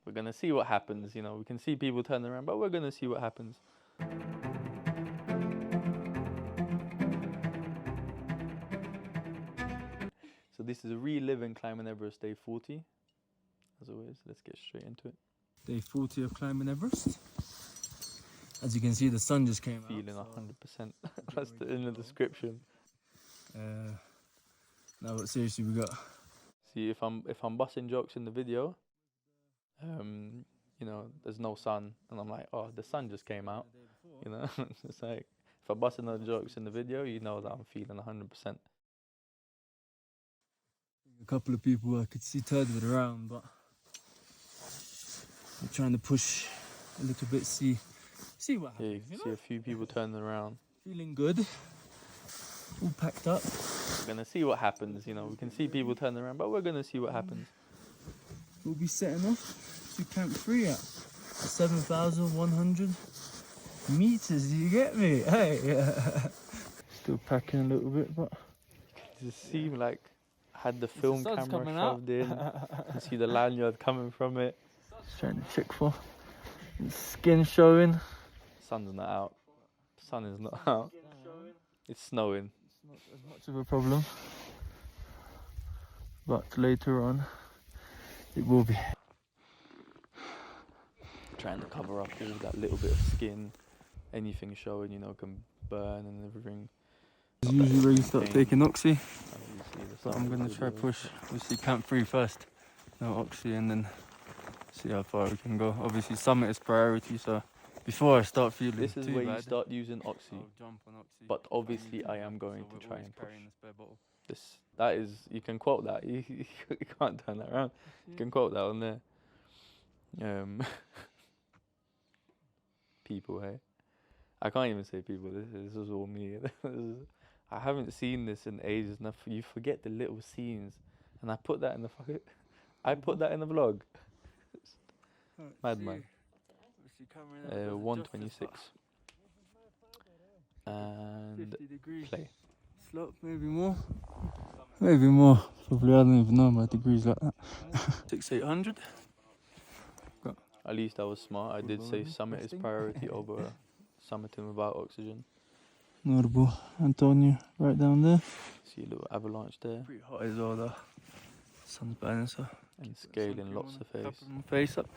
We're gonna see what happens, you know. We can see people turn around, but we're gonna see what happens. So this is Reliving Climbing Everest Day 40. As always, let's get straight into it. Day 40 of climbing Everest. As you can see, the sun just came Feeling out. 100%. That's in the description. No, but seriously, we got. See, if I'm busting jokes in the video, you know, there's no sun, and I'm like, oh, the sun just came out. You know, it's like if I bust another jokes in the video, you know that I'm feeling 100%. A couple of people I could see turning around, but I'm trying to push a little bit, see what happens. Yeah, you can see a few people turning around. Feeling good, all packed up. We're gonna see what happens, you know. We can see people turning around, but we're gonna see what happens. We'll be setting off to Camp 3 at 7,100 meters. You get me? Hey, still packing a little bit, but It just seemed like I had the film camera shoved in. You see the lanyard coming from it. Just trying to check for skin showing. Sun's not out. Sun is not out. It's snowing. It's not as much of a problem, but later on it will be. Trying to cover up all that little bit of skin. Anything showing, you know, can burn and everything. It's usually where you start taking oxy. But I'm going to try push, obviously Camp 3 first, no oxy, and then see how far we can go. Obviously summit is priority, so before I start feeling this is too where bad, you start using oxy. I'll jump on oxy. But obviously I am going to try and push. This. That is, you can quote that. You can't turn that around. You can quote that on there. People, hey. I can't even say people. This is all me. I haven't seen this in ages. Enough. You forget the little scenes, and I put that in the I put that in the vlog. Madman. 126 and 50 degrees. play. Slope, maybe more. Maybe more. Probably I don't even know my degrees like that. 6,800. At least I was smart. I did say summit is priority over summiting without oxygen. Notable Antonio right down there. See a little avalanche there. Pretty hot as well though. Sun's burning, so. And scaling lots of face. Face up.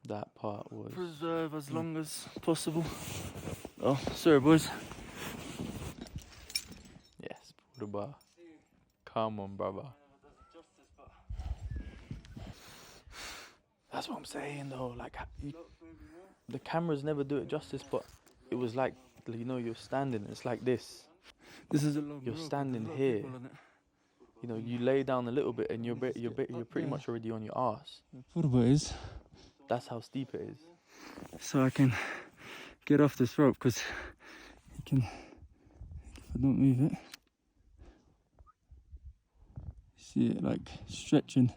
That part was... Preserve as long as possible. Oh, sorry boys. Yes, brother. Come on, brother. That's what I'm saying though, like, the cameras never do it justice, but it was like, you know, you're standing, it's like this. This is a long You're rope, standing here. You know, you lay down a little bit and you're pretty much already on your arse. What is? That's how steep it is. So I can get off this rope, because you can, if I don't move it, see it like stretching.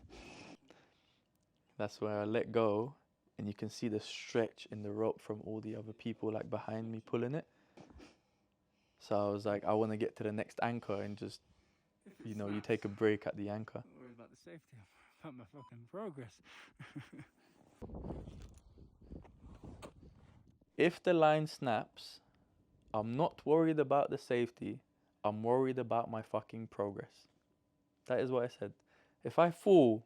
That's where I let go, and you can see the stretch in the rope from all the other people like behind me pulling it. So I was like, I want to get to the next anchor and just, you know, you take a break at the anchor. I'm worried about the safety, about my fucking progress. If the line snaps, I'm not worried about the safety. I'm worried about my fucking progress. That is what I said. If I fall,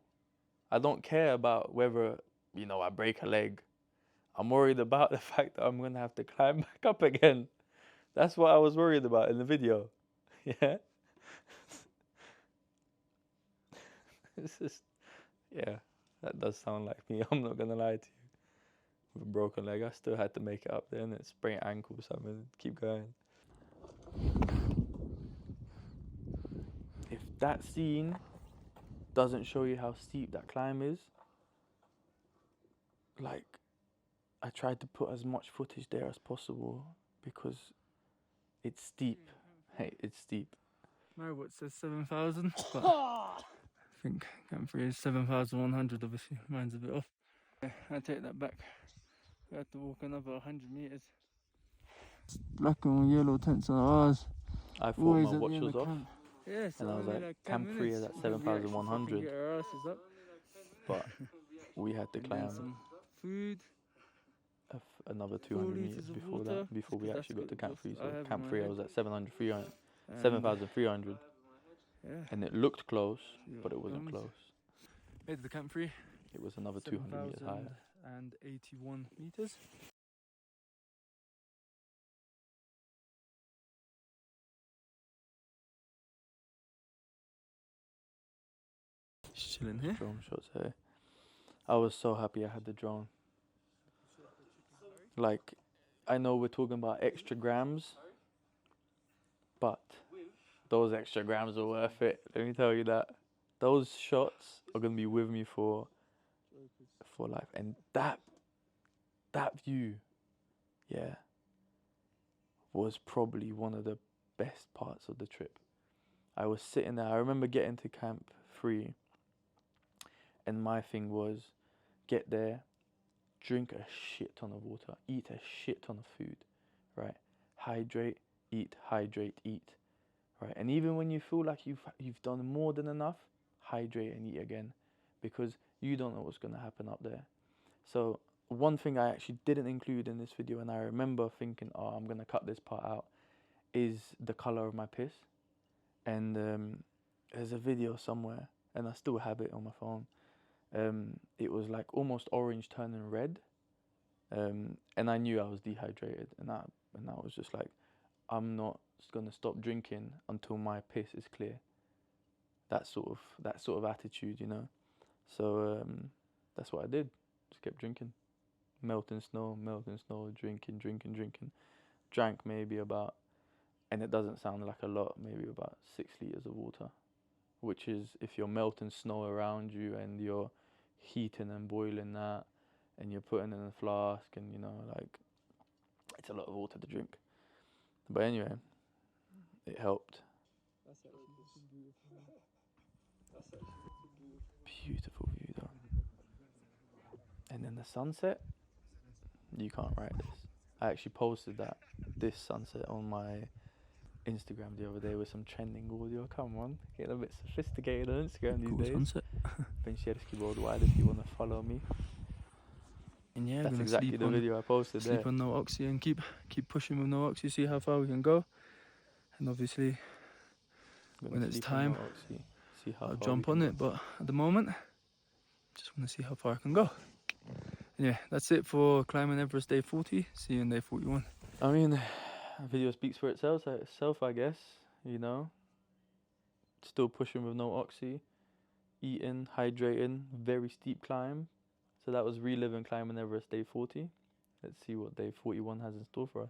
I don't care about whether, you know, I break a leg. I'm worried about the fact that I'm going to have to climb back up again. That's what I was worried about in the video. Yeah? It's just, yeah, that does sound like me. I'm not going to lie to you. With a broken leg, I still had to make it up there, and it sprained ankle, so I'm going to keep going. If that scene doesn't show you how steep that climb is, like, I tried to put as much footage there as possible because it's steep. Hey, it's steep. My what says 7,000, but I think Camp 3 is 7,100, obviously. Mine's a bit off. I take that back. We have to walk another 100 meters. Black and yellow tents on ours. I thought my watch was off. Yeah, and I was like, Camp 3 is at 7,100. Get our asses up. But we had to and then climb some food, another 4 200 meters liters of before water, that, before we because that's actually got to the Camp 3. most I So have in Camp my 3 I head. was at 7,300, And 7,300, yeah, and it looked close, see what but it wasn't comes. close. Made the Camp 3, It was another 200 meters higher. 7,081 meters. Just chilling here. Drone shots here. I was so happy I had the drone. Like, I know we're talking about extra grams, but those extra grams are worth it. Let me tell you that. Those shots are gonna be with me for life. And that view, yeah, was probably one of the best parts of the trip. I was sitting there. I remember getting to Camp 3, and my thing was get there, drink a shit ton of water, eat a shit ton of food, right? Hydrate, eat, right? And even when you feel like you've done more than enough, hydrate and eat again, because you don't know what's gonna happen up there. So one thing I actually didn't include in this video, and I remember thinking, oh, I'm gonna cut this part out, is the color of my piss. And there's a video somewhere, and I still have it on my phone. It was like almost orange turning red, and I knew I was dehydrated, and I was just like, I'm not gonna stop drinking until my piss is clear. That sort of attitude, you know. So that's what I did. Just kept drinking, melting snow, drinking. Drank maybe about, and it doesn't sound like a lot, maybe about 6 liters of water, which is, if you're melting snow around you and you're heating and boiling that, and you're putting in a flask, and you know, like, it's a lot of water to drink. But anyway, it helped. Beautiful view though. And then the sunset, you can't write this. I actually posted this sunset on my Instagram the other day with some trending audio. Come on, getting a bit sophisticated on Instagram these Cool days. sunset. Vincierski Worldwide, if you want to follow me. And yeah, That's gonna exactly sleep the on video I posted there. no oxy and keep pushing with no oxy, see how far we can go. And obviously when it's time, see how I'll far jump we on can it, but at the moment just want to see how far I can go. Yeah, that's it for climbing Everest day 40. See you in day 41. I mean, the video speaks for itself, I guess, you know. Still pushing with no oxy, eating, hydrating, very steep climb. So that was Reliving Climbing Everest day 40. Let's see what day 41 has in store for us.